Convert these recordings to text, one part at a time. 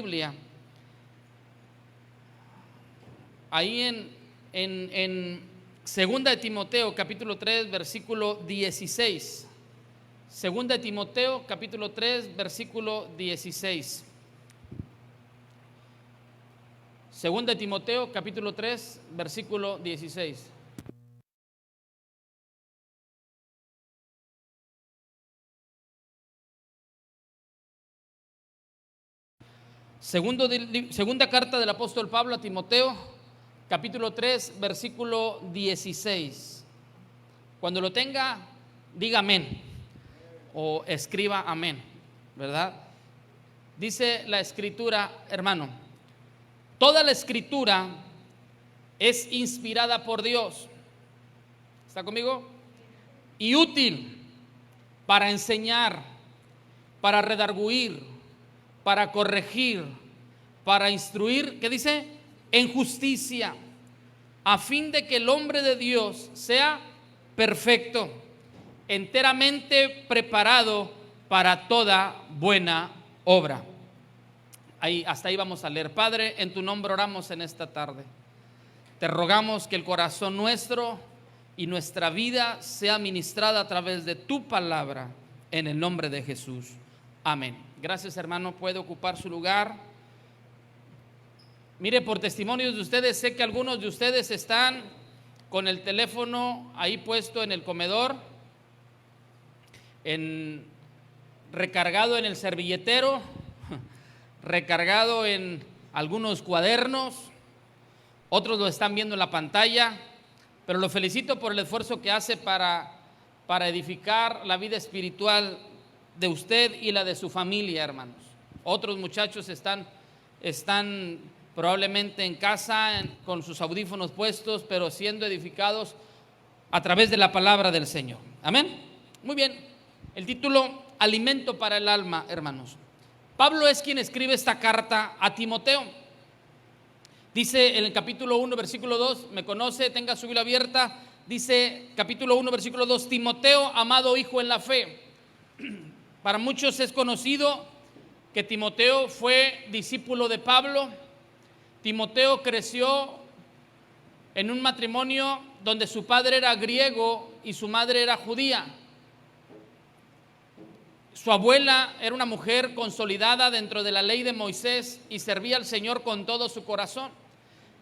Biblia, ahí en 2 de Timoteo capítulo 3 versículo 16. 2 de Timoteo capítulo 3 versículo 16. 2 de Timoteo capítulo 3 versículo 16. Segunda carta del apóstol Pablo a Timoteo, capítulo 3, versículo 16. Cuando lo tenga, diga amén o escriba amén, ¿verdad? Dice la escritura, hermano, toda la escritura es inspirada por Dios. ¿Está conmigo? Y útil para enseñar, para redarguir, para corregir, para instruir, ¿qué dice? En justicia, a fin de que el hombre de Dios sea perfecto, enteramente preparado para toda buena obra. Hasta ahí vamos a leer. Padre, en tu nombre oramos en esta tarde. Te rogamos que el corazón nuestro y nuestra vida sea ministrada a través de tu palabra, en el nombre de Jesús. Amén. Gracias, hermano, puede ocupar su lugar. Mire, por testimonios de ustedes, sé que algunos de ustedes están con el teléfono ahí puesto en el comedor, recargado en el servilletero, recargado en algunos cuadernos. Otros lo están viendo en la pantalla, pero lo felicito por el esfuerzo que hace para edificar la vida espiritual de usted y la de su familia, hermanos. Otros muchachos están probablemente en casa con sus audífonos puestos, pero siendo edificados a través de la palabra del Señor. Amén. Muy bien. El título, alimento para el alma, hermanos. Pablo es quien escribe esta carta a Timoteo. Dice en el capítulo 1, versículo 2, me conoce, tenga su Biblia abierta. Dice capítulo 1, versículo 2, Timoteo, amado hijo en la fe. Para muchos es conocido que Timoteo fue discípulo de Pablo. Timoteo creció en un matrimonio donde su padre era griego y su madre era judía. Su abuela era una mujer consolidada dentro de la ley de Moisés y servía al Señor con todo su corazón.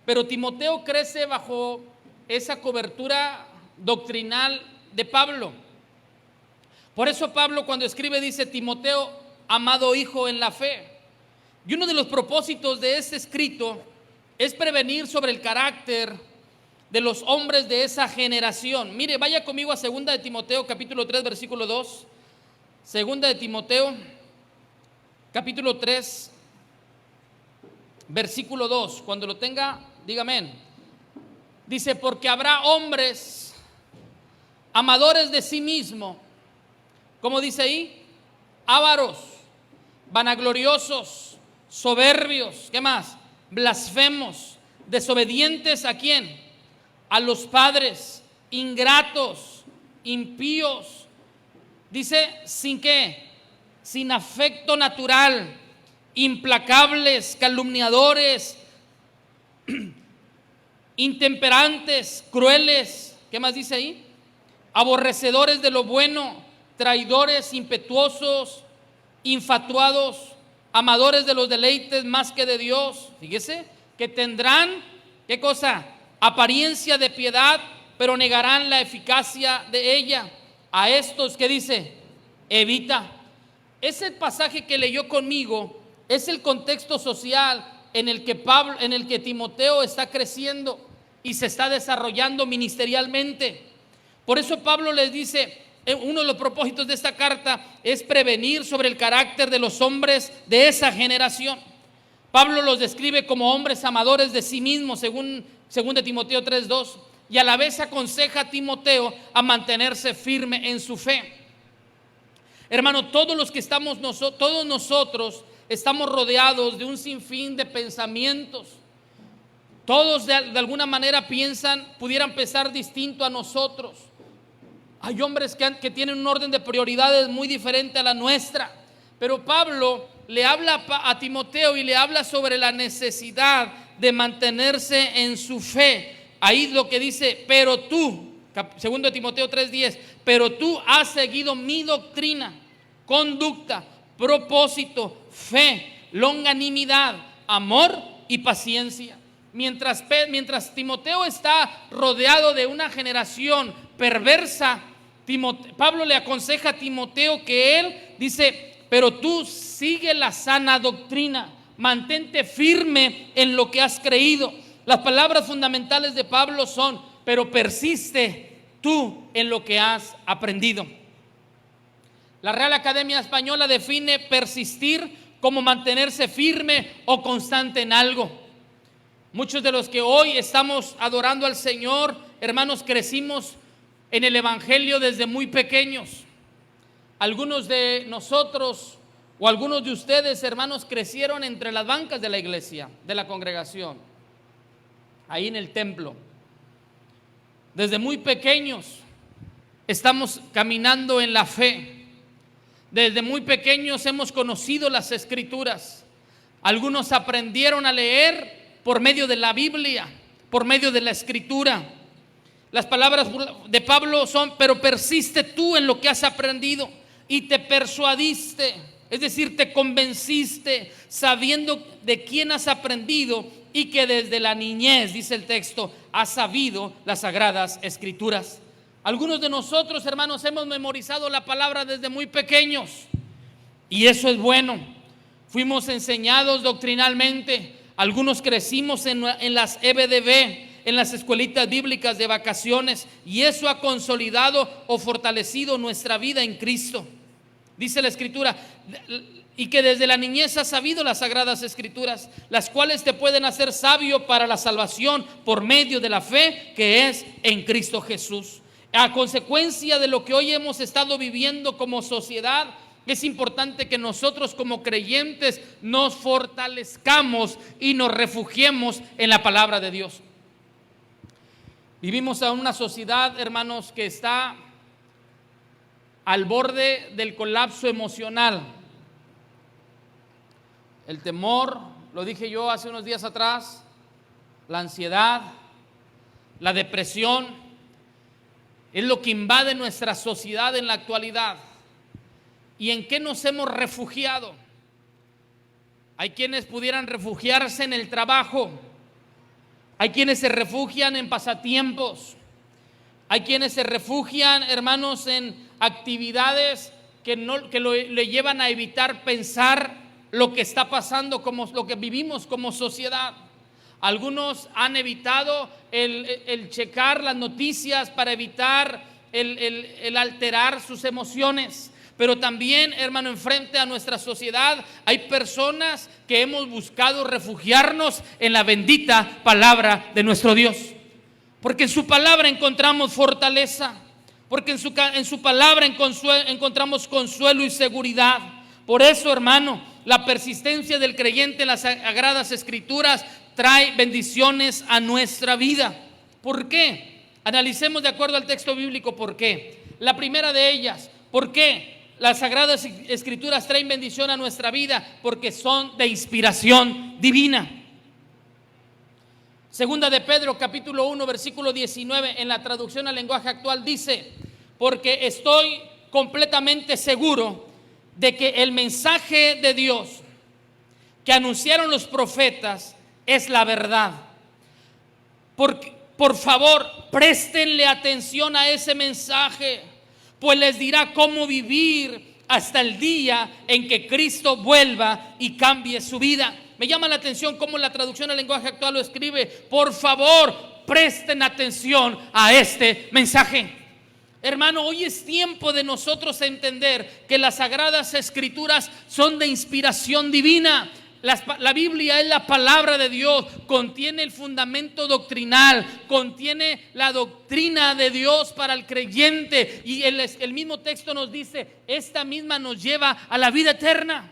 Pero Timoteo crece bajo esa cobertura doctrinal de Pablo. Por eso Pablo, cuando escribe, dice: Timoteo, amado hijo en la fe. Y uno de los propósitos de este escrito es prevenir sobre el carácter de los hombres de esa generación. Mire, vaya conmigo a 2 de Timoteo capítulo 3 versículo 2. 2 de Timoteo capítulo 3 versículo 2. Cuando lo tenga, diga amén. Dice: porque habrá hombres amadores de sí mismo. ¿Cómo dice ahí? Ávaros, vanagloriosos, soberbios, ¿qué más? Blasfemos, desobedientes ¿a quién? A los padres, ingratos, impíos. Dice, ¿sin qué? Sin afecto natural, implacables, calumniadores, intemperantes, crueles. ¿Qué más dice ahí? Aborrecedores de lo bueno, traidores, impetuosos, infatuados, amadores de los deleites más que de Dios. Fíjese que tendrán, ¿qué cosa? Apariencia de piedad, pero negarán la eficacia de ella. A estos, ¿qué dice? Evita. Ese pasaje que leyó conmigo es el contexto social en el que Timoteo está creciendo y se está desarrollando ministerialmente. Por eso Pablo les dice, uno de los propósitos de esta carta es prevenir sobre el carácter de los hombres de esa generación. Pablo los describe como hombres amadores de sí mismos, según de Timoteo 3:2, y a la vez aconseja a Timoteo a mantenerse firme en su fe. Hermano, todos nosotros estamos rodeados de un sinfín de pensamientos. Todos de alguna manera pudieran pensar distinto a nosotros. Hay hombres que tienen un orden de prioridades muy diferente a la nuestra. Pero Pablo le habla a Timoteo y le habla sobre la necesidad de mantenerse en su fe. Ahí lo que dice, pero tú, 2 Timoteo 3:10, pero tú has seguido mi doctrina, conducta, propósito, fe, longanimidad, amor y paciencia. Mientras Timoteo está rodeado de una generación perversa, Pablo le aconseja a Timoteo que él dice, pero tú sigue la sana doctrina, mantente firme en lo que has creído. Las palabras fundamentales de Pablo son, pero persiste tú en lo que has aprendido. La Real Academia Española define persistir como mantenerse firme o constante en algo. Muchos de los que hoy estamos adorando al Señor, hermanos, crecimos en el Evangelio desde muy pequeños. Algunos de nosotros o algunos de ustedes, hermanos, crecieron entre las bancas de la iglesia, de la congregación, ahí en el templo. Desde muy pequeños estamos caminando en la fe. Desde muy pequeños hemos conocido las Escrituras. Algunos aprendieron a leer por medio de la Biblia, por medio de la Escritura. Las palabras de Pablo son, pero persiste tú en lo que has aprendido y te persuadiste, es decir, te convenciste sabiendo de quién has aprendido y que desde la niñez, dice el texto, has sabido las Sagradas Escrituras. Algunos de nosotros, hermanos, hemos memorizado la palabra desde muy pequeños y eso es bueno. Fuimos enseñados doctrinalmente. Algunos crecimos en las EBDB, en las escuelitas bíblicas de vacaciones, y eso ha consolidado o fortalecido nuestra vida en Cristo. Dice la Escritura, y que desde la niñez has sabido las Sagradas Escrituras, las cuales te pueden hacer sabio para la salvación por medio de la fe que es en Cristo Jesús. A consecuencia de lo que hoy hemos estado viviendo como sociedad, es importante que nosotros como creyentes nos fortalezcamos y nos refugiemos en la palabra de Dios. Vivimos en una sociedad, hermanos, que está al borde del colapso emocional. El temor, lo dije yo hace unos días atrás, la ansiedad, la depresión, es lo que invade nuestra sociedad en la actualidad. ¿Y en qué nos hemos refugiado? Hay quienes pudieran refugiarse en el trabajo. Hay quienes se refugian en pasatiempos. Hay quienes se refugian, hermanos, en actividades que le llevan a evitar pensar lo que está pasando, como lo que vivimos como sociedad. Algunos han evitado el checar las noticias para evitar el alterar sus emociones. Pero también, hermano, enfrente a nuestra sociedad hay personas que hemos buscado refugiarnos en la bendita palabra de nuestro Dios. Porque en su palabra encontramos fortaleza. Porque en su palabra encontramos consuelo y seguridad. Por eso, hermano, la persistencia del creyente en las Sagradas Escrituras trae bendiciones a nuestra vida. ¿Por qué? Analicemos de acuerdo al texto bíblico por qué. La primera de ellas, ¿por qué? Las Sagradas Escrituras traen bendición a nuestra vida porque son de inspiración divina. Segunda de Pedro, capítulo 1, versículo 19, en la traducción al lenguaje actual dice, porque estoy completamente seguro de que el mensaje de Dios que anunciaron los profetas es la verdad. Por favor, préstenle atención a ese mensaje, pues les dirá cómo vivir hasta el día en que Cristo vuelva y cambie su vida. Me llama la atención cómo la traducción al lenguaje actual lo escribe. Por favor, presten atención a este mensaje. Hermano, hoy es tiempo de nosotros entender que las Sagradas Escrituras son de inspiración divina. La Biblia es la palabra de Dios, contiene el fundamento doctrinal, contiene la doctrina de Dios para el creyente, y el mismo texto nos dice, esta misma nos lleva a la vida eterna.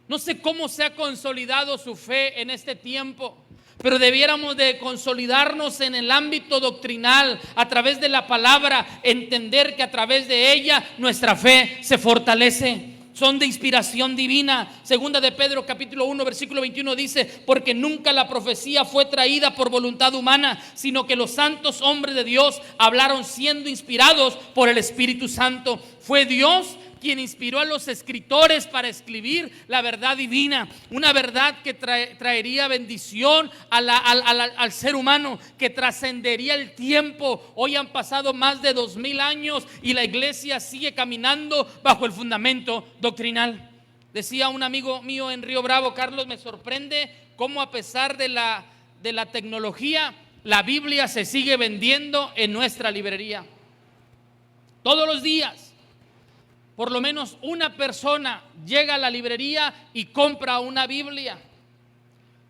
No sé cómo se ha consolidado su fe en este tiempo, pero debiéramos de consolidarnos en el ámbito doctrinal a través de la palabra, entender que a través de ella nuestra fe se fortalece. son de inspiración divina. Segunda de Pedro capítulo 1 versículo 21 dice: porque nunca la profecía fue traída por voluntad humana, sino que los santos hombres de Dios hablaron siendo inspirados por el Espíritu Santo. Fue Dios quien inspiró a los escritores para escribir la verdad divina, una verdad que traería bendición al ser humano, que trascendería el tiempo. Hoy han pasado más de 2000 años y la iglesia sigue caminando bajo el fundamento doctrinal. Decía un amigo mío en Río Bravo: Carlos, me sorprende cómo a pesar de la tecnología, la Biblia se sigue vendiendo en nuestra librería. Todos los días por lo menos una persona llega a la librería y compra una Biblia.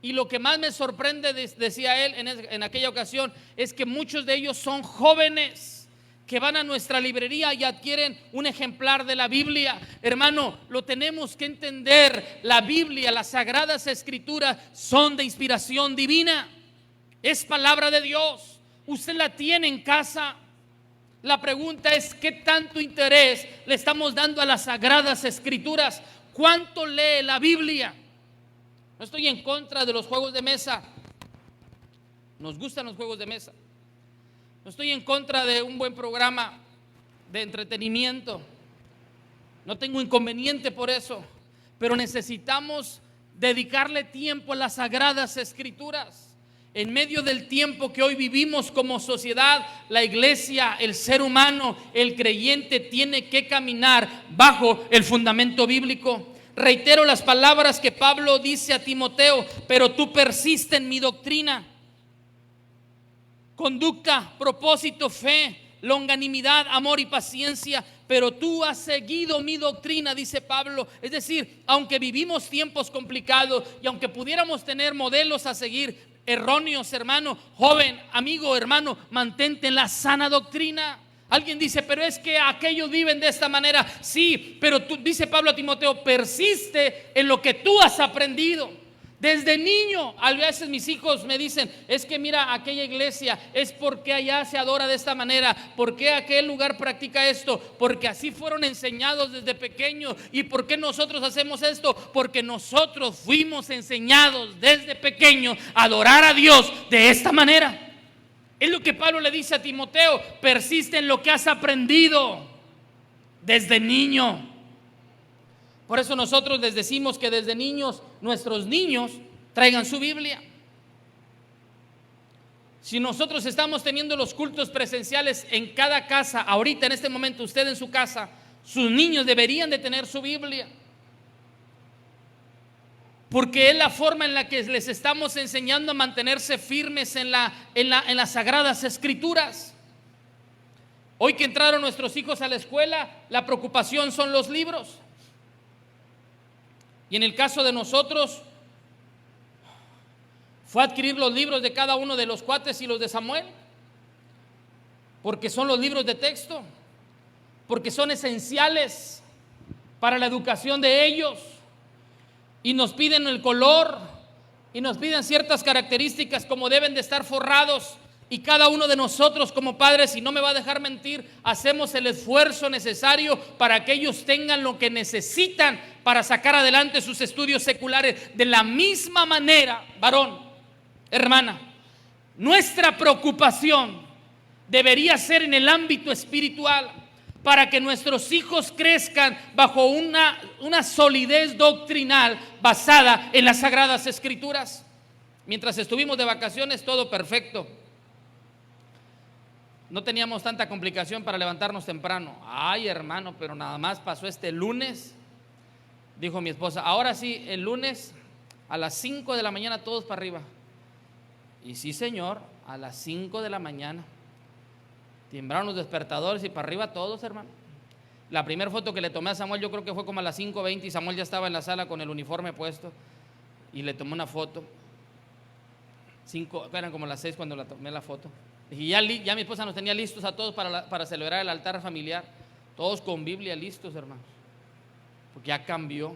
Y lo que más me sorprende, decía él en aquella ocasión, es que muchos de ellos son jóvenes que van a nuestra librería y adquieren un ejemplar de la Biblia. Hermano, lo tenemos que entender. La Biblia, las Sagradas Escrituras son de inspiración divina. Es palabra de Dios. Usted la tiene en casa. La pregunta es: ¿qué tanto interés le estamos dando a las Sagradas Escrituras? ¿Cuánto lee la Biblia? No estoy en contra de los juegos de mesa. Nos gustan los juegos de mesa. No estoy en contra de un buen programa de entretenimiento. No tengo inconveniente por eso. Pero necesitamos dedicarle tiempo a las Sagradas Escrituras. En medio del tiempo que hoy vivimos como sociedad, la iglesia, el ser humano, el creyente tiene que caminar bajo el fundamento bíblico. Reitero las palabras que Pablo dice a Timoteo: pero tú persiste en mi doctrina, conducta, propósito, fe, longanimidad, amor y paciencia. Pero tú has seguido mi doctrina, dice Pablo. Es decir, aunque vivimos tiempos complicados y aunque pudiéramos tener modelos a seguir erróneos, hermano, joven, amigo, hermano, mantente en la sana doctrina. Alguien dice: pero es que aquellos viven de esta manera. Sí, pero tú, dice Pablo a Timoteo, persiste en lo que tú has aprendido. Desde niño, a veces mis hijos me dicen: es que mira, aquella iglesia es porque allá se adora de esta manera, porque aquel lugar practica esto, porque así fueron enseñados desde pequeños. ¿Y por qué nosotros hacemos esto? Porque nosotros fuimos enseñados desde pequeños a adorar a Dios de esta manera. Es lo que Pablo le dice a Timoteo: persiste en lo que has aprendido desde niño. Por eso nosotros les decimos que desde niños, nuestros niños traigan su Biblia. Si nosotros estamos teniendo los cultos presenciales en cada casa, ahorita en este momento usted en su casa, sus niños deberían de tener su Biblia, porque es la forma en la que les estamos enseñando a mantenerse firmes en las Sagradas Escrituras. Hoy que entraron nuestros hijos a la escuela, la preocupación son los libros. Y en el caso de nosotros, fue adquirir los libros de cada uno de los cuates y los de Samuel, porque son los libros de texto, porque son esenciales para la educación de ellos. Y nos piden el color y nos piden ciertas características como deben de estar forrados. Y cada uno de nosotros como padres, y no me va a dejar mentir, hacemos el esfuerzo necesario para que ellos tengan lo que necesitan para sacar adelante sus estudios seculares. De la misma manera, varón, hermana, nuestra preocupación debería ser en el ámbito espiritual, para que nuestros hijos crezcan bajo una solidez doctrinal basada en las Sagradas Escrituras. Mientras estuvimos de vacaciones, todo perfecto. No teníamos tanta complicación para levantarnos temprano. Ay, hermano, pero nada más pasó este lunes. Dijo mi esposa: ahora sí, el lunes a las 5 de la mañana todos para arriba. Y sí, señor, a las 5 de la mañana timbraron los despertadores y para arriba todos, hermano. La primera foto que le tomé a Samuel, yo creo que fue como a las 5:20 y Samuel ya estaba en la sala con el uniforme puesto. Y le tomé una foto. Eran como las 6 cuando le tomé la foto. Y ya mi esposa nos tenía listos a todos para celebrar el altar familiar. Todos con Biblia listos, hermanos. Porque ya cambió.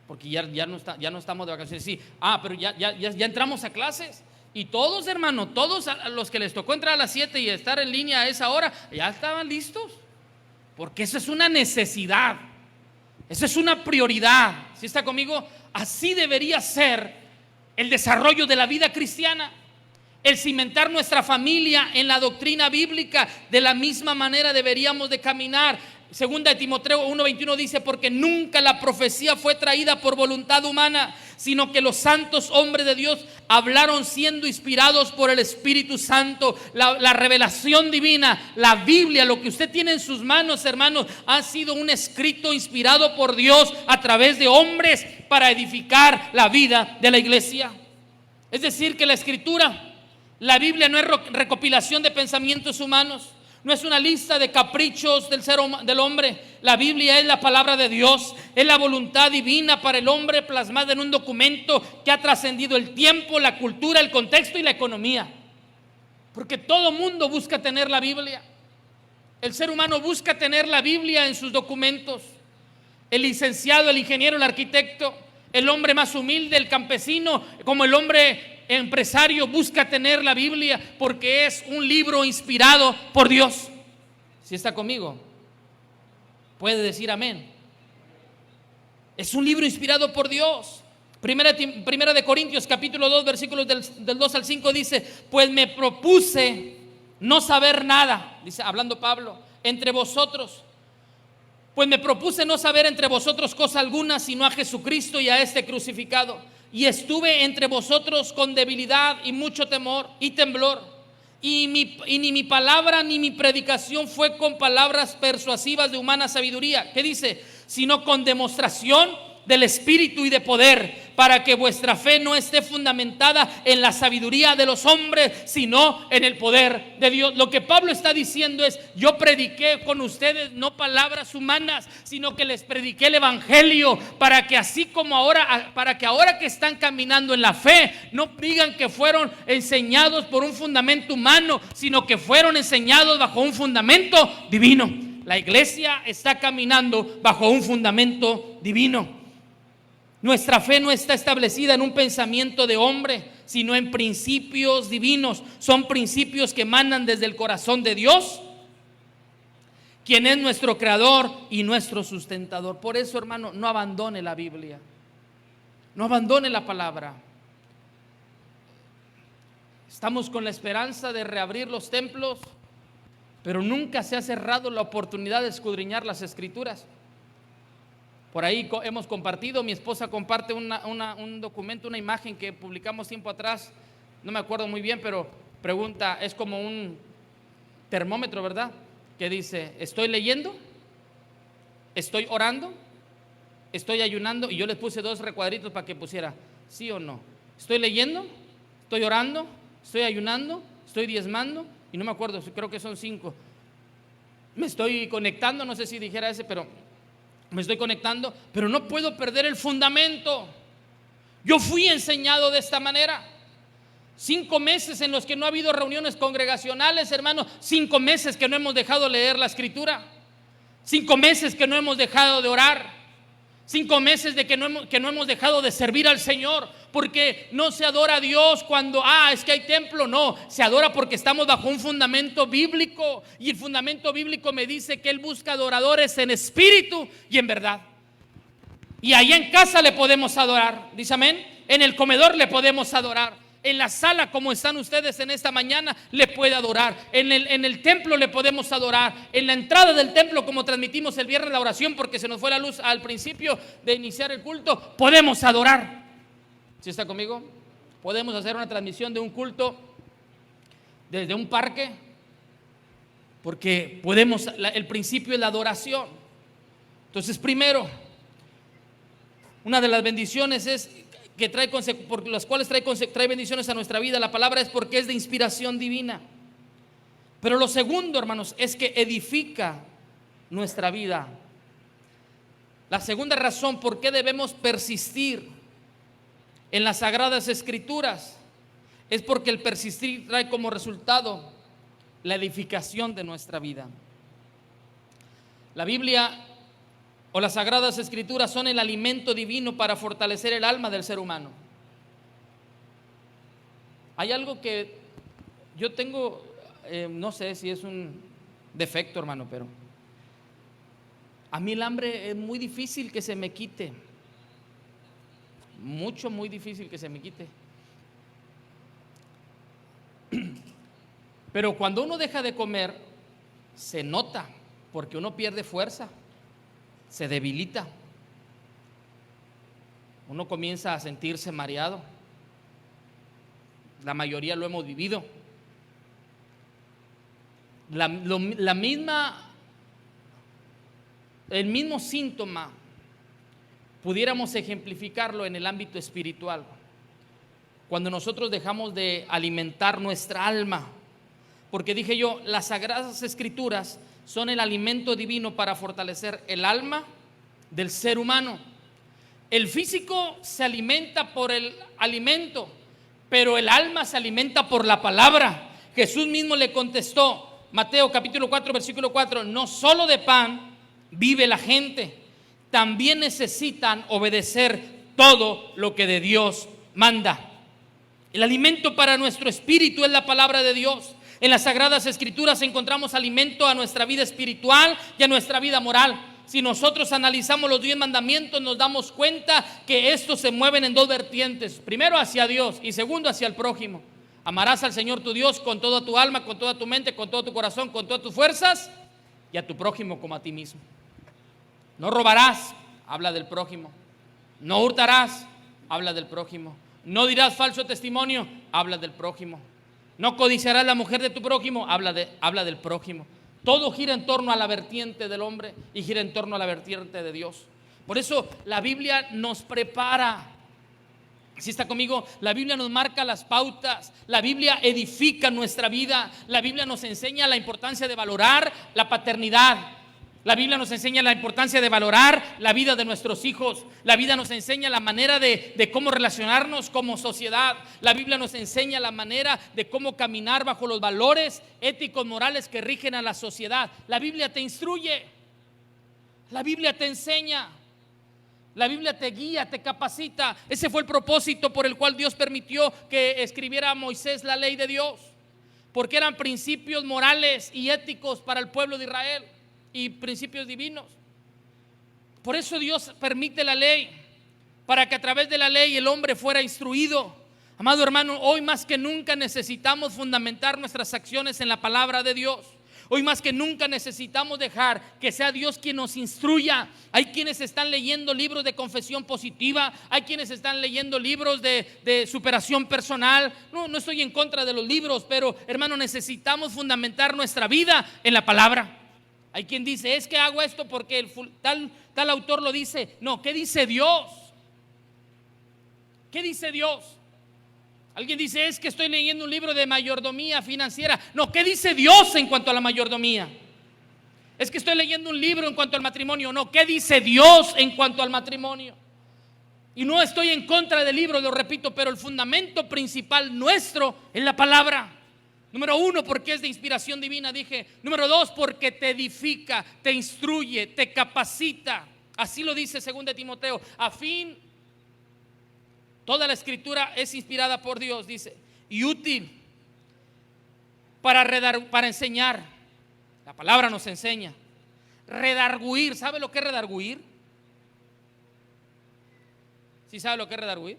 Porque ya no estamos de vacaciones. Sí, pero ya entramos a clases. Y todos, hermanos, todos a los que les tocó entrar a las 7 y estar en línea a esa hora, ya estaban listos. Porque eso es una necesidad. Esa es una prioridad. ¿Sí está conmigo? Así debería ser el desarrollo de la vida cristiana. El cimentar nuestra familia en la doctrina bíblica. De la misma manera deberíamos de caminar. Segunda de Timoteo 1:21 dice: porque nunca la profecía fue traída por voluntad humana, sino que los santos hombres de Dios hablaron siendo inspirados por el Espíritu Santo. La revelación divina, la Biblia, lo que usted tiene en sus manos, hermanos, ha sido un escrito inspirado por Dios a través de hombres para edificar la vida de la iglesia. Es decir, que la Escritura, la Biblia, no es recopilación de pensamientos humanos. No es una lista de caprichos del hombre. La Biblia es la palabra de Dios. Es la voluntad divina para el hombre plasmada en un documento que ha trascendido el tiempo, la cultura, el contexto y la economía. Porque todo mundo busca tener la Biblia. El ser humano busca tener la Biblia en sus documentos. El licenciado, el ingeniero, el arquitecto, el hombre más humilde, el campesino, como el hombre empresario, busca tener la Biblia porque es un libro inspirado por Dios. Si está conmigo, puede decir amén. Es un libro inspirado por Dios. Primera de Corintios capítulo 2 versículos del 2 al 5 dice: pues me propuse no saber nada, dice, hablando Pablo, entre vosotros. Pues me propuse no saber entre vosotros cosa alguna, sino a Jesucristo y a este crucificado. Y estuve entre vosotros con debilidad y mucho temor y temblor. Y ni mi palabra ni mi predicación fue con palabras persuasivas de humana sabiduría. ¿Qué dice? Sino con demostración del Espíritu y de poder, para que vuestra fe no esté fundamentada en la sabiduría de los hombres, sino en el poder de Dios. Lo que Pablo está diciendo es: yo prediqué con ustedes no palabras humanas, sino que les prediqué el evangelio, para que así como ahora, para que ahora que están caminando en la fe, no digan que fueron enseñados por un fundamento humano, sino que fueron enseñados bajo un fundamento divino. La iglesia está caminando bajo un fundamento divino. Nuestra fe no está establecida en un pensamiento de hombre, sino en principios divinos. Son principios que emanan desde el corazón de Dios, quien es nuestro creador y nuestro sustentador. Por eso, hermano, no abandone la Biblia, no abandone la palabra. Estamos con la esperanza de reabrir los templos, pero nunca se ha cerrado la oportunidad de escudriñar las Escrituras. Por ahí hemos compartido, mi esposa comparte un documento, una imagen que publicamos tiempo atrás, no me acuerdo muy bien, pero pregunta, es como un termómetro, ¿verdad? Que dice: estoy leyendo, estoy orando, estoy ayunando. Y yo les puse 2 recuadritos para que pusiera sí o no. Estoy leyendo, estoy orando, estoy ayunando, estoy diezmando, y no me acuerdo, creo que son 5. Me estoy conectando, no sé si dijera ese, pero me estoy conectando, pero no puedo perder el fundamento. Yo fui enseñado de esta manera. 5 meses en los que no ha habido reuniones congregacionales, hermanos. 5 meses que no hemos dejado leer la Escritura. 5 meses que no hemos dejado de orar. 5 meses de que no hemos dejado de servir al Señor, porque no se adora a Dios cuando es que hay templo. No, se adora porque estamos bajo un fundamento bíblico, y el fundamento bíblico me dice que Él busca adoradores en espíritu y en verdad. Y ahí en casa le podemos adorar, dice amén. En el comedor le podemos adorar. En la sala, como están ustedes en esta mañana, le puede adorar. En el templo le podemos adorar. En la entrada del templo, como transmitimos el viernes la oración, porque se nos fue la luz al principio de iniciar el culto, podemos adorar. ¿Sí está conmigo? Podemos hacer una transmisión de un culto desde un parque, porque el principio es la adoración. Entonces, primero, una de las bendiciones es que por las cuales trae bendiciones a nuestra vida, la palabra, es porque es de inspiración divina. Pero lo segundo, hermanos, es que edifica nuestra vida. La segunda razón por qué debemos persistir en las Sagradas Escrituras es porque el persistir trae como resultado la edificación de nuestra vida. La Biblia o las Sagradas Escrituras son el alimento divino para fortalecer el alma del ser humano. Hay algo que yo tengo, no sé si es un defecto, hermano, pero A mí el hambre es muy difícil que se me quite. Muy difícil que se me quite. Pero cuando uno deja de comer, se nota, porque uno pierde fuerza, se debilita. Uno comienza a sentirse mareado. La mayoría lo hemos vivido. El mismo síntoma pudiéramos ejemplificarlo en el ámbito espiritual. Cuando nosotros dejamos de alimentar nuestra alma, porque dije yo, las Sagradas Escrituras son el alimento divino para fortalecer el alma del ser humano. El físico se alimenta por el alimento, pero el alma se alimenta por la palabra. Jesús mismo le contestó, Mateo capítulo 4, versículo 4, no solo de pan vive la gente, también necesitan obedecer todo lo que de Dios manda. El alimento para nuestro espíritu es la palabra de Dios. En las Sagradas Escrituras encontramos alimento a nuestra vida espiritual y a nuestra vida moral. Si nosotros analizamos los 10 mandamientos, nos damos cuenta que estos se mueven en dos vertientes: primero hacia Dios y segundo hacia el prójimo. Amarás al Señor tu Dios con toda tu alma, con toda tu mente, con todo tu corazón, con todas tus fuerzas, y a tu prójimo como a ti mismo. No robarás, habla del prójimo. No hurtarás, habla del prójimo. No dirás falso testimonio, habla del prójimo. No codiciarás la mujer de tu prójimo, habla del prójimo. Todo gira en torno a la vertiente del hombre y gira en torno a la vertiente de Dios. Por eso la Biblia nos prepara. Si está conmigo, la Biblia nos marca las pautas, la Biblia edifica nuestra vida, la Biblia nos enseña la importancia de valorar la paternidad. La Biblia nos enseña la importancia de valorar la vida de nuestros hijos. La Biblia nos enseña la manera de cómo relacionarnos como sociedad. La Biblia nos enseña la manera de cómo caminar bajo los valores éticos, morales que rigen a la sociedad. La Biblia te instruye. La Biblia te enseña. La Biblia te guía, te capacita. Ese fue el propósito por el cual Dios permitió que escribiera Moisés la ley de Dios. Porque eran principios morales y éticos para el pueblo de Israel. Y principios divinos. Por eso Dios permite la ley, para que a través de la ley el hombre fuera instruido. Amado hermano, hoy más que nunca necesitamos fundamentar nuestras acciones en la palabra de Dios. Hoy más que nunca necesitamos dejar que sea Dios quien nos instruya. Hay quienes están leyendo libros de confesión positiva, hay quienes están leyendo libros de superación personal. No estoy en contra de los libros, pero hermano, necesitamos fundamentar nuestra vida en la palabra. Hay quien dice, es que hago esto porque tal autor lo dice. No, ¿qué dice Dios? ¿Qué dice Dios? Alguien dice, es que estoy leyendo un libro de mayordomía financiera. No, ¿qué dice Dios en cuanto a la mayordomía? Es que estoy leyendo un libro en cuanto al matrimonio. No, ¿qué dice Dios en cuanto al matrimonio? Y no estoy en contra del libro, lo repito, pero el fundamento principal nuestro es la palabra. Número 1, porque es de inspiración divina, dije. Número 2, porque te edifica, te instruye, te capacita. Así lo dice 2 Timoteo. A fin, toda la escritura es inspirada por Dios, dice, y útil para enseñar. La palabra nos enseña. Redarguir, ¿sabe lo que es redarguir? ¿Sí sabe lo que es redarguir?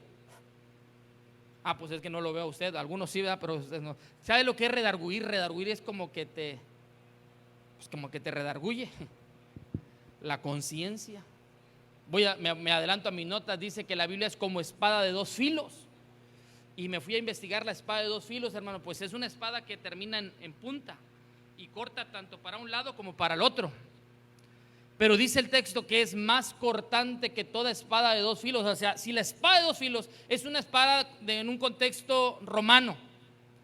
Pues es que no lo veo a usted, algunos sí, ¿verdad? Pero usted no. ¿Sabe lo que es redarguir? Redarguir es como que te redarguye la conciencia. Me adelanto a mi nota, dice que la Biblia es como espada de 2 filos. Y me fui a investigar la espada de 2 filos, hermano. Pues es una espada que termina en punta y corta tanto para un lado como para el otro. Pero dice el texto que es más cortante que toda espada de 2 filos. O sea, si la espada de 2 filos es una espada en un contexto romano,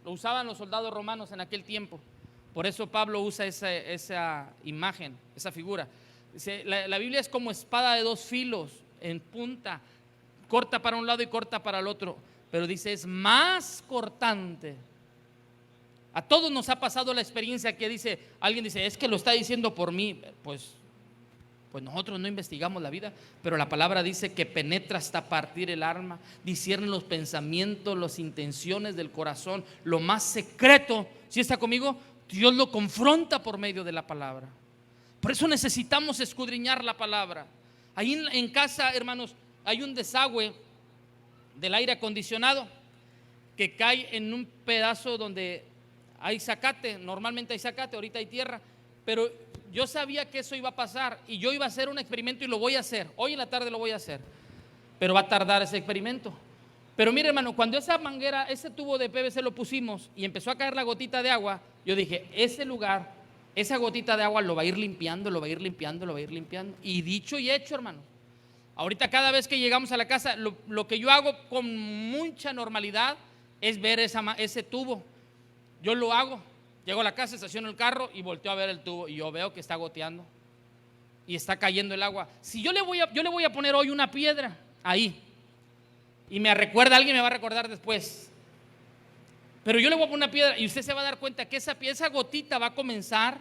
lo usaban los soldados romanos en aquel tiempo. Por eso Pablo usa esa imagen, esa figura. La Biblia es como espada de 2 filos, en punta, corta para un lado y corta para el otro. Pero dice, es más cortante. A todos nos ha pasado la experiencia que alguien dice, es que lo está diciendo por mí. Pues nosotros no investigamos la vida, pero la palabra dice que penetra hasta partir el alma, discierne los pensamientos, las intenciones del corazón, lo más secreto. ¿Sí está conmigo? Dios lo confronta por medio de la palabra. Por eso necesitamos escudriñar la palabra. Ahí en casa, hermanos, hay un desagüe del aire acondicionado que cae en un pedazo donde hay zacate. Normalmente hay zacate, ahorita hay tierra, pero yo sabía que eso iba a pasar y yo iba a hacer un experimento y lo voy a hacer. Hoy en la tarde lo voy a hacer, pero va a tardar ese experimento. Pero mire, hermano, cuando esa manguera, ese tubo de PVC lo pusimos y empezó a caer la gotita de agua, yo dije, ese lugar, esa gotita de agua lo va a ir limpiando, lo va a ir limpiando, lo va a ir limpiando. Y dicho y hecho, hermano. Ahorita cada vez que llegamos a la casa, lo que yo hago con mucha normalidad es ver ese tubo. Yo lo hago. Llego a la casa, estaciono el carro y volteo a ver el tubo y yo veo que está goteando y está cayendo el agua. Si yo le voy a poner hoy una piedra ahí y me recuerda, alguien me va a recordar después, pero yo le voy a poner una piedra y usted se va a dar cuenta que esa gotita va a comenzar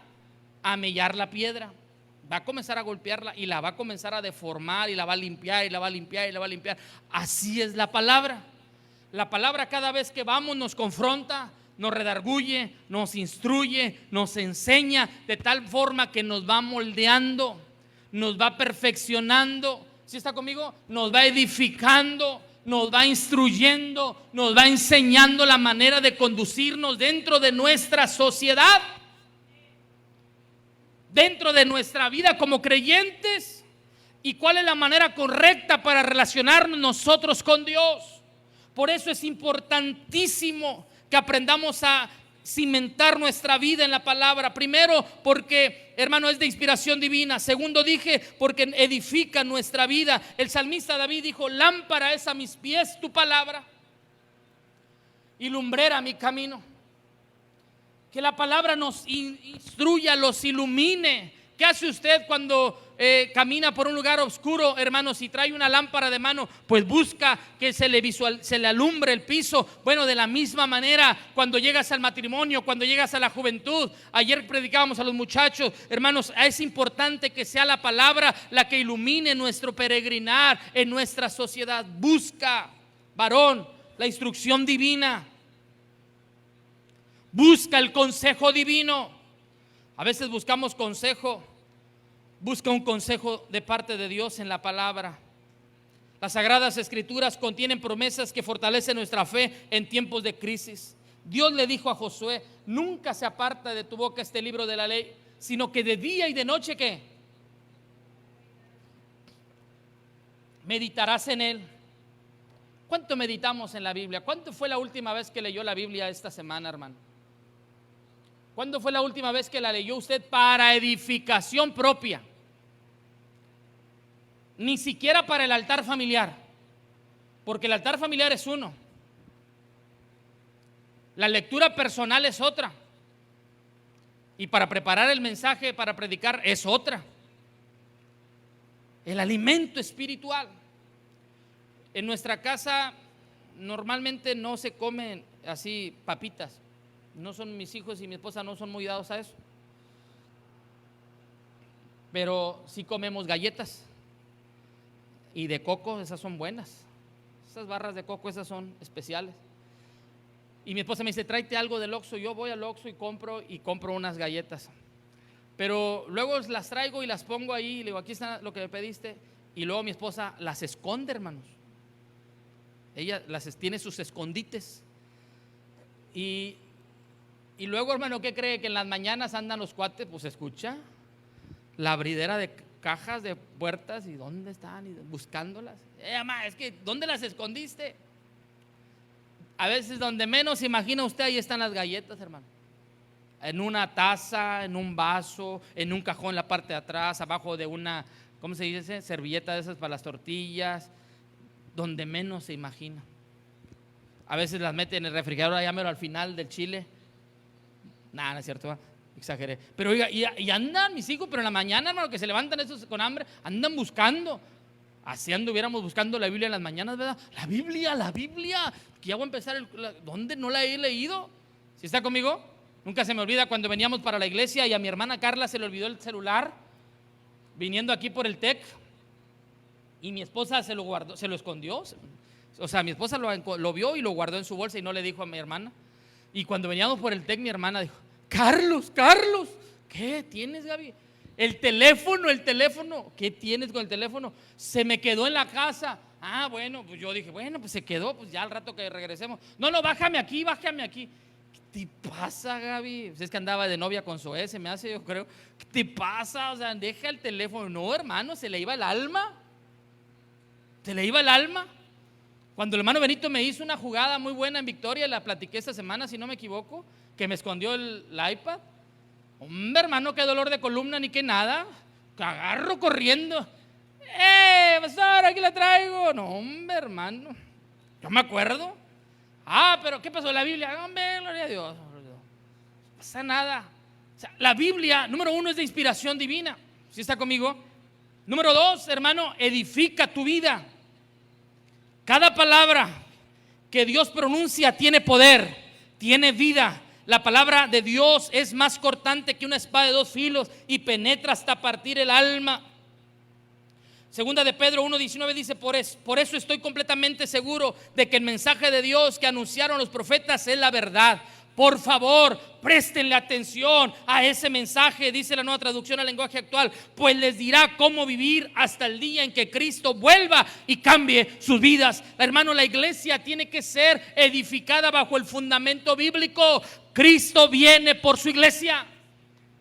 a mellar la piedra, va a comenzar a golpearla y la va a comenzar a deformar y la va a limpiar y la va a limpiar y la va a limpiar. Así es la palabra. La palabra cada vez que vamos nos confronta, nos redarguye, nos instruye, nos enseña de tal forma que nos va moldeando, nos va perfeccionando. ¿Sí está conmigo? Nos va edificando, nos va instruyendo, nos va enseñando la manera de conducirnos dentro de nuestra sociedad, dentro de nuestra vida como creyentes, y cuál es la manera correcta para relacionarnos nosotros con Dios. Por eso es importantísimo que aprendamos a cimentar nuestra vida en la palabra. Primero, porque, hermano, es de inspiración divina. Segundo, dije, porque edifica nuestra vida. El salmista David dijo: lámpara es a mis pies tu palabra y lumbrera mi camino. Que la palabra nos instruya, los ilumine. ¿Qué hace usted cuando camina por un lugar oscuro, hermano? Si trae una lámpara de mano, pues busca que se le alumbre el piso. Bueno, de la misma manera, cuando llegas al matrimonio, cuando llegas a la juventud. Ayer predicábamos a los muchachos, hermanos, es importante que sea la palabra la que ilumine nuestro peregrinar en nuestra sociedad. Busca, varón, la instrucción divina. Busca el consejo divino. A veces buscamos consejo. Busca un consejo de parte de Dios en la palabra. Las Sagradas Escrituras contienen promesas que fortalecen nuestra fe en tiempos de crisis. Dios le dijo a Josué: nunca se aparta de tu boca este libro de la ley, sino que de día y de noche, ¿qué? Meditarás en él. ¿Cuánto meditamos en la Biblia? ¿Cuánto fue la última vez que leyó la Biblia esta semana, hermano? ¿Cuándo fue la última vez que la leyó usted para edificación propia? Ni siquiera para el altar familiar, porque el altar familiar es uno. La lectura personal es otra. Y para preparar el mensaje, para predicar, es otra. El alimento espiritual. En nuestra casa normalmente no se comen así papitas. No son mis hijos y mi esposa no son muy dados a eso. Pero sí comemos galletas. Y de coco, esas son buenas. Esas barras de coco, esas son especiales. Y mi esposa me dice: tráete algo del Oxxo. Yo voy al Oxxo y compro unas galletas. Pero luego las traigo y las pongo ahí y le digo: aquí está lo que me pediste. Y luego mi esposa las esconde, hermanos. Ella tiene sus escondites. Y luego, hermano, ¿qué cree? Que en las mañanas andan los cuates, pues escucha la abridera de cajas, de puertas, y ¿dónde están? Y buscándolas. Mamá, es que ¿dónde las escondiste? A veces donde menos se imagina usted, ahí están las galletas, hermano. En una taza, en un vaso, en un cajón en la parte de atrás, abajo de una, ¿cómo se dice? Servilleta de esas para las tortillas, donde menos se imagina. A veces las mete en el refrigerador, allá mero al final del chile. Nada, no es cierto, exageré. Pero oiga, y andan mis hijos, pero en la mañana, hermano, que se levantan esos con hambre, andan buscando. Así anduviéramos buscando la Biblia en las mañanas, ¿verdad? La Biblia, que ya voy a empezar. ¿Dónde no la he leído? ¿Sí está conmigo? Nunca se me olvida cuando veníamos para la iglesia y a mi hermana Carla se le olvidó el celular, viniendo aquí por el TEC, y mi esposa se lo guardó, se lo escondió. O sea, mi esposa lo vio y lo guardó en su bolsa y no le dijo a mi hermana. Y cuando veníamos por el TEC, mi hermana dijo: Carlos, ¿qué tienes, Gaby? El teléfono, ¿qué tienes con el teléfono? Se me quedó en la casa. Ah, bueno, pues yo dije, bueno, pues se quedó, pues ya al rato que regresemos. No, bájame aquí. ¿Qué te pasa, Gaby? Pues es que andaba de novia con Zoé, se me hace, yo creo. ¿Qué te pasa? O sea, deja el teléfono. No, hermano, se le iba el alma. Cuando el hermano Benito me hizo una jugada muy buena en Victoria, la platiqué esta semana, si no me equivoco, que me escondió el iPad. Hombre, hermano, qué dolor de columna ni qué nada. Agarro corriendo. Pastor, aquí la traigo. No, hombre, hermano, yo me acuerdo. Pero ¿qué pasó? La Biblia, hombre, gloria a Dios. No pasa nada. O sea, la Biblia, número 1, es de inspiración divina. ¿Sí está conmigo? Número 2, hermano, edifica tu vida. Cada palabra que Dios pronuncia tiene poder, tiene vida. La palabra de Dios es más cortante que una espada de 2 filos y penetra hasta partir el alma. Segunda de Pedro 1:19 dice, por eso estoy completamente seguro de que el mensaje de Dios que anunciaron los profetas es la verdad. Por favor, préstenle atención a ese mensaje, dice la Nueva Traducción al Lenguaje Actual, pues les dirá cómo vivir hasta el día en que Cristo vuelva y cambie sus vidas. Hermano, la iglesia tiene que ser edificada bajo el fundamento bíblico. Cristo viene por su iglesia.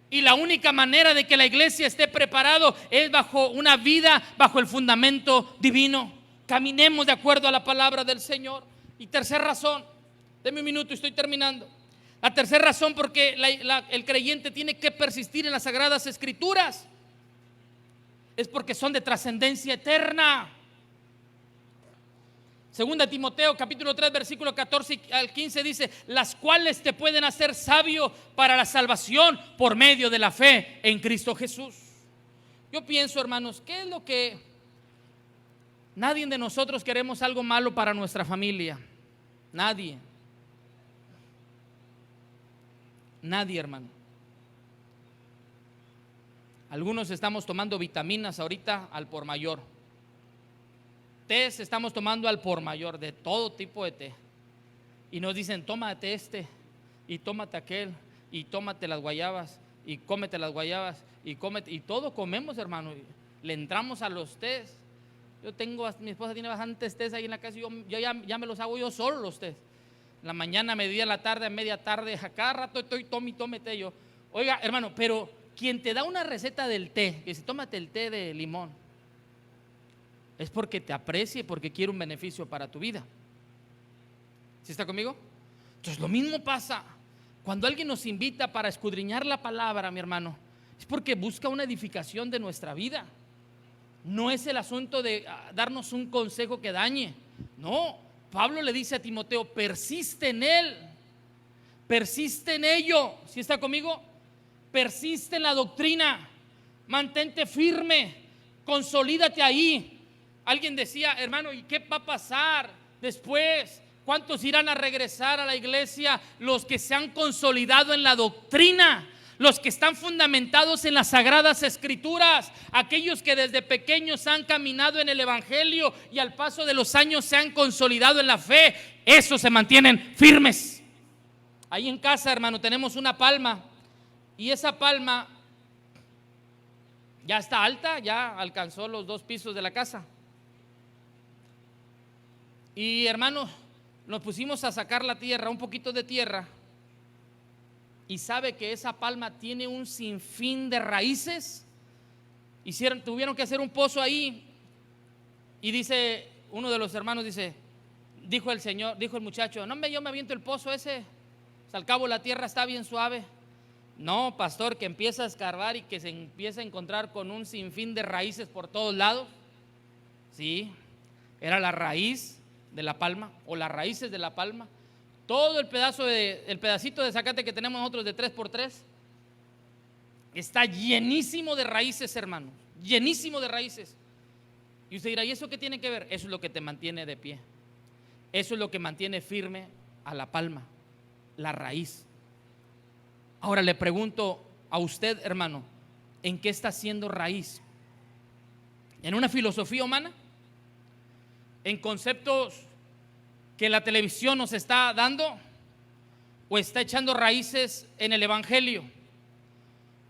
Y la única manera de que la iglesia esté preparado es bajo una vida, bajo el fundamento divino. Caminemos de acuerdo a la palabra del Señor. Y tercera razón, deme un minuto, estoy terminando. La tercera razón porque el creyente tiene que persistir en las Sagradas Escrituras es porque son de trascendencia eterna. Segunda Timoteo capítulo 3 versículo 14 al 15 dice, las cuales te pueden hacer sabio para la salvación por medio de la fe en Cristo Jesús. Yo pienso, hermanos, ¿qué es lo que nadie de nosotros queremos algo malo para nuestra familia? Nadie, hermano. Algunos estamos tomando vitaminas ahorita al por mayor. Tés estamos tomando al por mayor, de todo tipo de té. Y nos dicen, tómate este, y tómate aquel, y tómate las guayabas, y cómete las guayabas, y todo comemos, hermano. Le entramos a los tés. Mi esposa tiene bastantes tés ahí en la casa, y yo ya me los hago yo solo los tés. En la mañana, mediodía, en la tarde, a media tarde, a cada rato estoy tome té yo. Oiga, hermano, pero quien te da una receta del té, que dice, tómate el té de limón, es porque te aprecia y porque quiere un beneficio para tu vida. ¿Sí está conmigo? Entonces lo mismo pasa cuando alguien nos invita para escudriñar la palabra, mi hermano. Es porque busca una edificación de nuestra vida. No es el asunto de darnos un consejo que dañe. No, Pablo le dice a Timoteo, persiste en él, persiste en ello. ¿Sí está conmigo? Persiste en la doctrina, mantente firme, consolídate ahí. Alguien decía, hermano, ¿y qué va a pasar después? ¿Cuántos irán a regresar a la iglesia? Los que se han consolidado en la doctrina, los que están fundamentados en las Sagradas Escrituras, aquellos que desde pequeños han caminado en el Evangelio y al paso de los años se han consolidado en la fe, esos se mantienen firmes. Ahí en casa, hermano, tenemos una palma y esa palma ya está alta, ya alcanzó los 2 pisos de la casa. Y hermano, nos pusimos a sacar la tierra, un poquito de tierra, y sabe que esa palma tiene un sinfín de raíces. Tuvieron que hacer un pozo ahí. Y dice uno de los hermanos, dijo el muchacho, no, yo me aviento el pozo ese, al cabo la tierra está bien suave. No, pastor, que empieza a escarbar y que se empieza a encontrar con un sinfín de raíces por todos lados. Sí, era la raíz de la palma o las raíces de la palma. Todo el pedacito de zacate que tenemos nosotros de 3x3 está llenísimo de raíces, hermano, llenísimo de raíces. Y usted dirá, ¿y eso qué tiene que ver? Eso es lo que te mantiene de pie. Eso es lo que mantiene firme a la palma, la raíz. Ahora le pregunto a usted, hermano, ¿en qué está haciendo raíz? ¿En una filosofía humana? ¿En conceptos que la televisión nos está dando? ¿O está echando raíces en el Evangelio?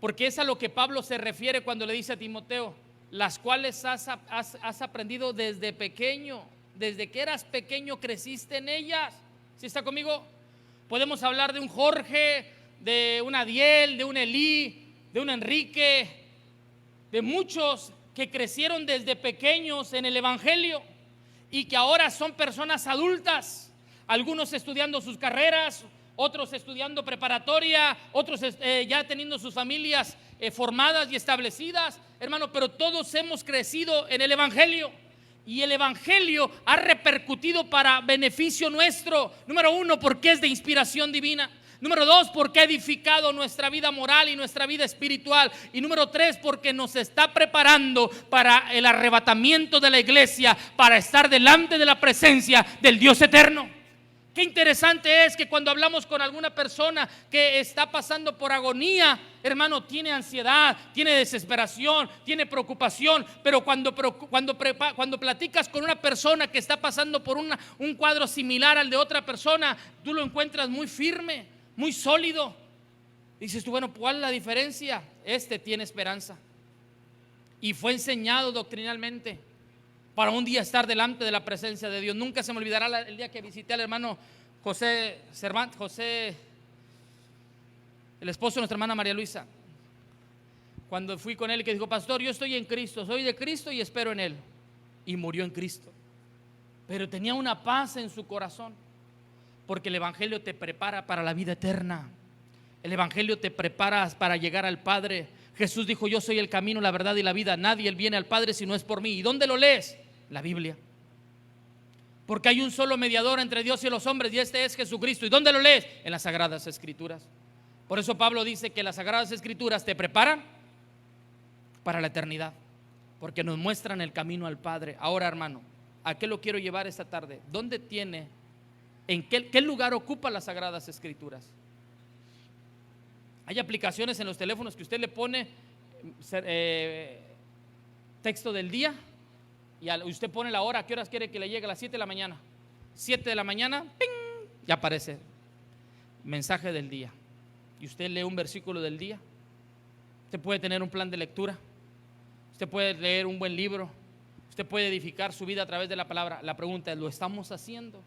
Porque es a lo que Pablo se refiere cuando le dice a Timoteo: las cuales has aprendido desde pequeño, desde que eras pequeño creciste en ellas. ¿Sí está conmigo? Podemos hablar de un Jorge, de un Adiel, de un Elí, de un Enrique, de muchos que crecieron desde pequeños en el Evangelio y que ahora son personas adultas, algunos estudiando sus carreras, otros estudiando preparatoria, otros ya teniendo sus familias formadas y establecidas, hermano, pero todos hemos crecido en el Evangelio. Y el Evangelio ha repercutido para beneficio nuestro. Número uno, porque es de inspiración divina. Número dos, porque ha edificado nuestra vida moral y nuestra vida espiritual. Y número tres, porque nos está preparando para el arrebatamiento de la iglesia, para estar delante de la presencia del Dios eterno. Qué interesante es que cuando hablamos con alguna persona que está pasando por agonía, hermano, tiene ansiedad, tiene desesperación, tiene preocupación, pero cuando platicas con una persona que está pasando por un cuadro similar al de otra persona, tú lo encuentras muy firme, muy sólido. Dices tú, bueno, ¿cuál es la diferencia? Este tiene esperanza y fue enseñado doctrinalmente para un día estar delante de la presencia de Dios. Nunca se me olvidará el día que visité al hermano José Cervantes, el esposo de nuestra hermana María Luisa. Cuando fui con él y que dijo: pastor, yo estoy en Cristo, soy de Cristo y espero en Él. Y murió en Cristo. Pero tenía una paz en su corazón, porque el Evangelio te prepara para la vida eterna. El Evangelio te prepara para llegar al Padre. Jesús dijo: yo soy el camino, la verdad y la vida. Nadie viene al Padre si no es por mí. ¿Y dónde lo lees? La Biblia. Porque hay un solo mediador entre Dios y los hombres, y este es Jesucristo. ¿Y dónde lo lees? En las Sagradas Escrituras. Por eso Pablo dice que las Sagradas Escrituras te preparan para la eternidad, porque nos muestran el camino al Padre. Ahora, hermano, ¿a qué lo quiero llevar esta tarde? ¿Dónde tiene, en qué lugar ocupa las Sagradas Escrituras? Hay aplicaciones en los teléfonos que usted le pone texto del día y usted pone la hora, ¿a qué horas quiere que le llegue? A las 7 de la mañana. 7 de la mañana, ¡ping!, ya aparece mensaje del día. Y usted lee un versículo del día. Usted puede tener un plan de lectura. Usted puede leer un buen libro. Usted puede edificar su vida a través de la palabra. La pregunta es: ¿lo estamos haciendo?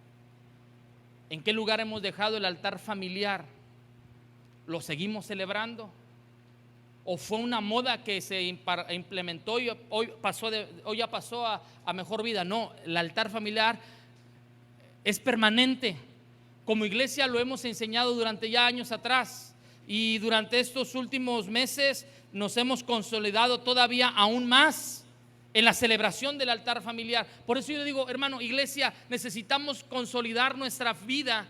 ¿En qué lugar hemos dejado el altar familiar? ¿Lo seguimos celebrando? ¿O fue una moda que se implementó y hoy ya pasó a mejor vida? No, el altar familiar es permanente. Como iglesia lo hemos enseñado durante ya años atrás, y durante estos últimos meses nos hemos consolidado todavía aún más en la celebración del altar familiar. Por eso yo digo, hermano, iglesia, necesitamos consolidar nuestra vida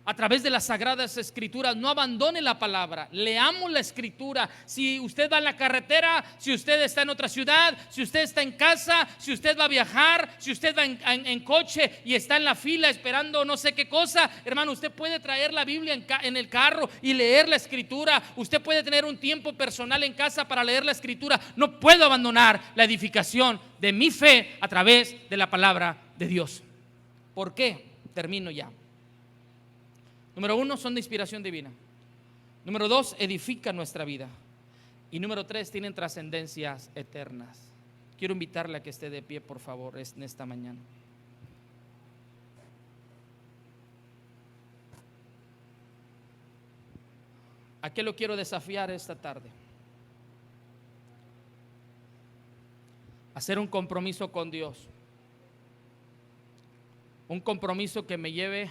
a través de las Sagradas Escrituras. No abandone la palabra, leamos la Escritura. Si usted va en la carretera, si usted está en otra ciudad, si usted está en casa, si usted va a viajar, si usted va en coche y está en la fila esperando no sé qué cosa, hermano, usted puede traer la Biblia en el carro y leer la Escritura. Usted puede tener un tiempo personal en casa para leer la Escritura. No puedo abandonar la edificación de mi fe a través de la palabra de Dios. ¿Por qué? Termino ya. Número uno, son de inspiración divina. Número dos, edifican nuestra vida. Y número tres, tienen trascendencias eternas. Quiero invitarle a que esté de pie, por favor, en esta mañana. ¿A qué lo quiero desafiar esta tarde? Hacer un compromiso con Dios. Un compromiso que me lleve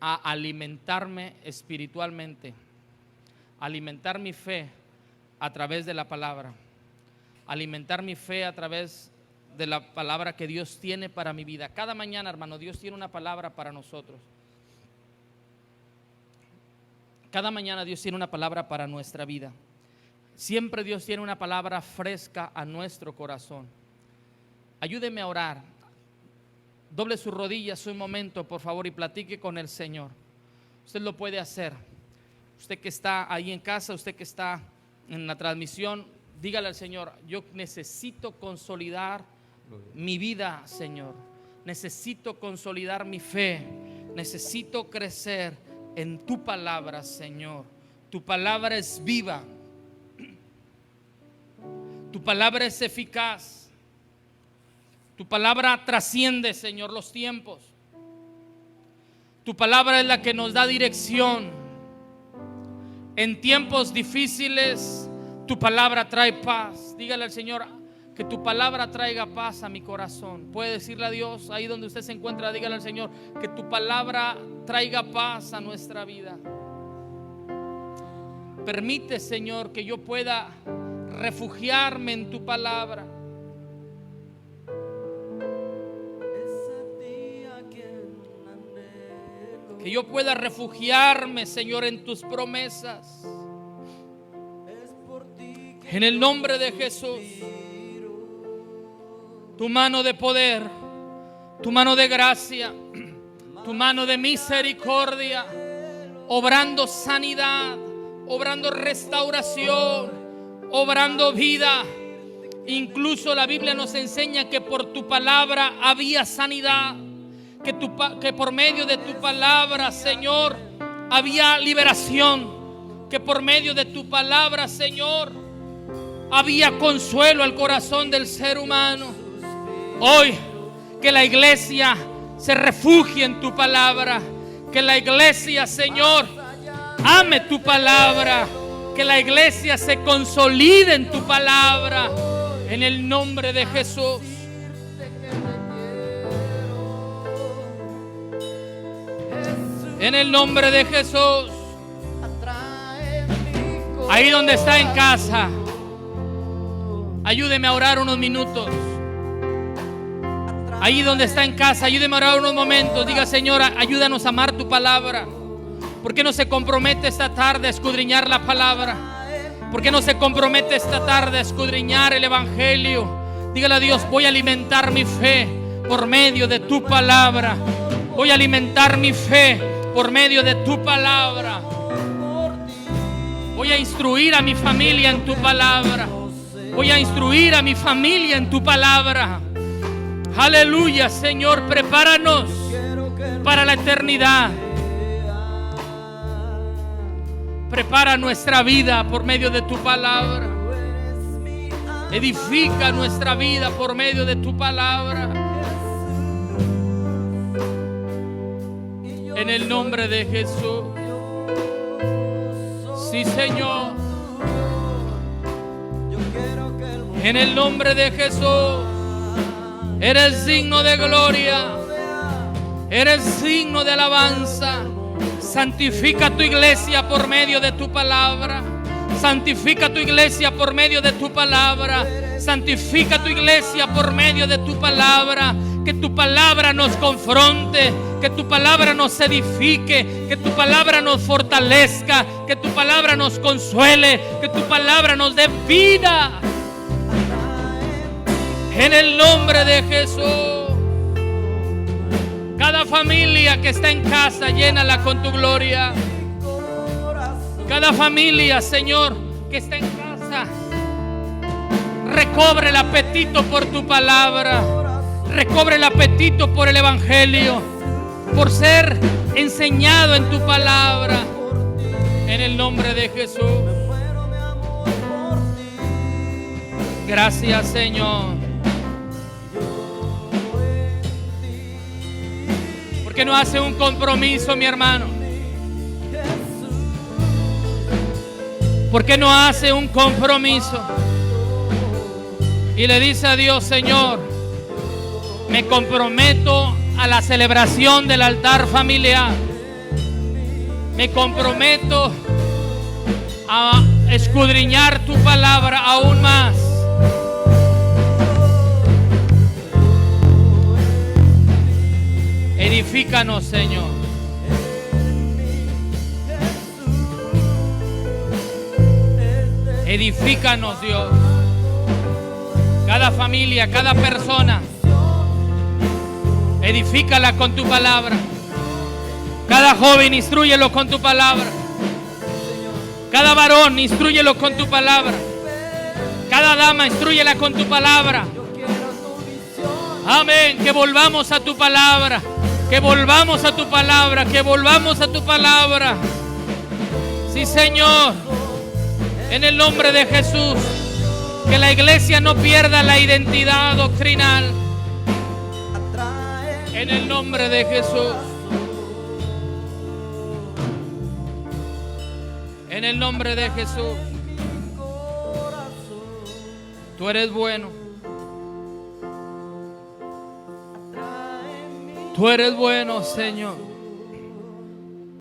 a alimentarme espiritualmente, alimentar mi fe a través de la palabra, alimentar mi fe a través de la palabra que Dios tiene para mi vida. Cada mañana, hermano, Dios tiene una palabra para nosotros. Cada mañana Dios tiene una palabra para nuestra vida. Siempre Dios tiene una palabra fresca a nuestro corazón. Ayúdeme a orar. Doble sus rodillas un momento, por favor, y platique con el Señor. Usted lo puede hacer. Usted que está ahí en casa, usted que está en la transmisión, dígale al Señor: yo necesito consolidar mi vida, Señor. Necesito consolidar mi fe. Necesito crecer en tu palabra, Señor. Tu palabra es viva. Tu palabra es eficaz. Tu palabra trasciende, Señor, los tiempos. Tu palabra es la que nos da dirección. En tiempos difíciles, tu palabra trae paz. Dígale al Señor que tu palabra traiga paz a mi corazón. Puede decirle a Dios, ahí donde usted se encuentra, dígale al Señor que tu palabra traiga paz a nuestra vida. Permite, Señor, que yo pueda refugiarme en tu palabra. Que yo pueda refugiarme, Señor, en tus promesas. En el nombre de Jesús. Tu mano de poder, tu mano de gracia, tu mano de misericordia, obrando sanidad, obrando restauración, obrando vida. Incluso la Biblia nos enseña que por tu palabra había sanidad, que por medio de tu palabra, Señor, había liberación, que por medio de tu palabra, Señor, había consuelo al corazón del ser humano. Hoy, que la iglesia se refugie en tu palabra, que la iglesia, Señor, ame tu palabra, que la iglesia se consolide en tu palabra, en el nombre de Jesús. En el nombre de Jesús. Ahí donde está en casa, ayúdeme a orar unos minutos. Ahí donde está en casa, ayúdeme a orar unos momentos. Diga: Señor, ayúdanos a amar tu palabra. ¿Por qué no se compromete esta tarde a escudriñar la palabra? ¿Por qué no se compromete esta tarde a escudriñar el evangelio? Dígale a Dios: voy a alimentar mi fe por medio de tu palabra. Voy a alimentar mi fe por medio de tu palabra. Voy a instruir a mi familia en tu palabra. Voy a instruir a mi familia en tu palabra. Aleluya, Señor, prepáranos para la eternidad. Prepara nuestra vida por medio de tu palabra. Edifica nuestra vida por medio de tu palabra. En el nombre de Jesús. Sí, Señor. En el nombre de Jesús. Eres digno de gloria. Eres digno de alabanza. Santifica tu iglesia por medio de tu palabra. Santifica tu iglesia por medio de tu palabra. Santifica tu iglesia por medio de tu palabra. Que tu palabra nos confronte, que tu palabra nos edifique, que tu palabra nos fortalezca, que tu palabra nos consuele, que tu palabra nos dé vida. En el nombre de Jesús. Cada familia que está en casa, llénala con tu gloria. Cada familia, Señor, que está en casa, recobre el apetito por tu palabra. Recobre el apetito por el evangelio, por ser enseñado en tu palabra. En el nombre de Jesús. Gracias, Señor. ¿Por qué no hace un compromiso, mi hermano? ¿Por qué no hace un compromiso? Y le dice a Dios: Señor, me comprometo a la celebración del altar familiar. Me comprometo a escudriñar tu palabra aún más. Edifícanos, Señor. Edifícanos, Dios. Cada familia, cada persona, edifícala con tu palabra. Cada joven, instrúyelo con tu palabra. Cada varón, instrúyelo con tu palabra. Cada dama, instrúyela con tu palabra. Amén. Que volvamos a tu palabra. Que volvamos a tu palabra. Que volvamos a tu palabra. Sí, Señor. En el nombre de Jesús. Que la iglesia no pierda la identidad doctrinal. En el nombre de Jesús. En el nombre de Jesús. Tú eres bueno. Tú eres bueno, Señor.